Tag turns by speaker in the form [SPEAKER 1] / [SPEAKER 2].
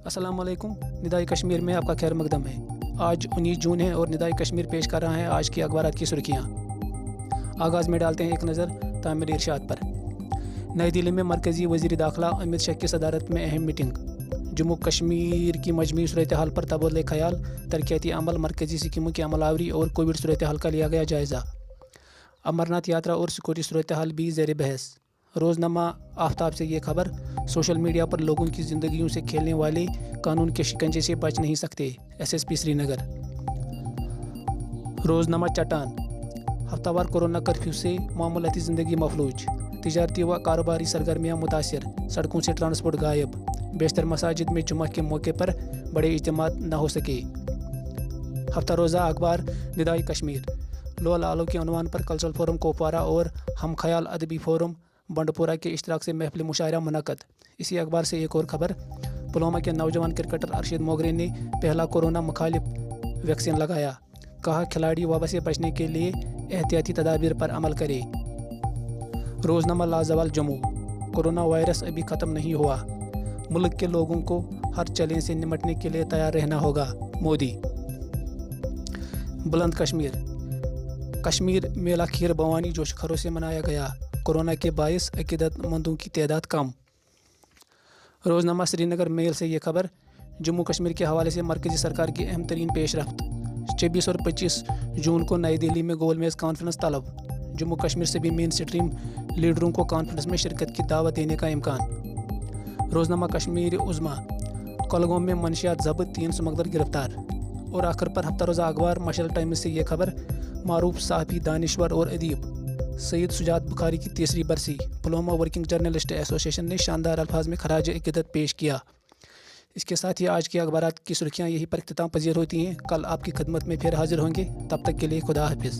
[SPEAKER 1] अस्सलाम वालेकुम। निदाई कश्मीर में आपका खैर मकदम है। आज 19 जून है और निदाई कश्मीर पेश कर रहा है आज की अखबारात की सुर्खियाँ। आगाज़ में डालते हैं एक नज़र तामीर इरशाद पर। नई दिल्ली में मरकज़ी वज़ीर दाखिला अमित शाह की सदारत में अहम मीटिंग। जम्मू कश्मीर की मजमूई सूरत हाल पर तबादले ख्याल, तरक्याती अमल, मरकज़ी स्कीमों की अमलावरी और कोविड सूरत हाल का लिया गया जायज़ा। अमरनाथ यात्रा और सिक्योरिटी सूरत हाल भी ज़ेर बहस। रोज़नामा आफ्ताब से ये खबर, सोशल मीडिया पर लोगों की ज़िंदगियों से खेलने वाले कानून के शिकंजे से बच नहीं सकते, SSP श्रीनगर। रोज़नामा चट्टान, हफ्तावार कोरोना कर्फ्यू से मामूलाती ज़िंदगी मफलूज, तिजारती व कारोबारी सरगर्मियाँ मुतासर, सड़कों से ट्रांसपोर्ट गायब, बेशतर मसाजिद में जुमा के मौके पर बड़े इज्तिमात न हो सके। हफ्ता रोज़ा अखबार निदाई कश्मीर, लोल आलो के उन्वान पर कल्चरल फोरम कोपवारा और हम ख्याल अदबी फोरम बंडपोरा के इश्तराक से महफिल मुशायरा मुनक़द। इसी अखबार से एक और खबर, पुलवामा के नौजवान क्रिकेटर अरशद मोगरे ने पहला कोरोना मुखालिफ वैक्सीन लगाया। कहा खिलाड़ी वबा से बचने के लिए एहतियाती तदाबीर पर अमल करे। रोज़नामा लाजवाल जम्मू, कोरोना वायरस अभी ख़त्म नहीं हुआ, मुल्क के लोगों को हर चैलेंज से निपटने के लिए तैयार रहना होगा, मोदी। बुलंद कश्मीर, कश्मीर मेला खीर भवानी जोश खरोश से मनाया गया। कोरोना के बायस अकीदतमंदों की तादाद कम। रोज़नामा श्रीनगर मेल से ये खबर, जम्मू कश्मीर के हवाले से मरकज़ी सरकार की अहम तरीन पेशरफ्त। 24 और 25 जून को नई दिल्ली में गोल मेज़ कॉन्फ्रेंस तलब। जम्मू कश्मीर से भी मेन स्ट्रीम लीडरों को कॉन्फ्रेंस में शिरकत की दावत देने का इम्कान। रोज़नामा कश्मीर उज़्मा, कुलगाम में मनशियात ज़ब्त, 3 स्मगलर गिरफ्तार। और आखिर पर हफ्ता रोज़ा अखबार मशल टाइम्स से ये खबर, मारूफ साहबी, दानिश्वर और अदीब सईद सुजात बुखारी की तीसरी बरसी। पुलवामा वर्किंग जर्नलिस्ट एसोसिएशन ने शानदार अल्फाज में खराज अकीदत पेश किया। इसके साथ ही आज की अखबारात की सुर्खियाँ यहीं पर इख्तिताम पजीर होती हैं। कल आपकी खिदमत में फिर हाजिर होंगे, तब तक के लिए खुदा हाफिज़।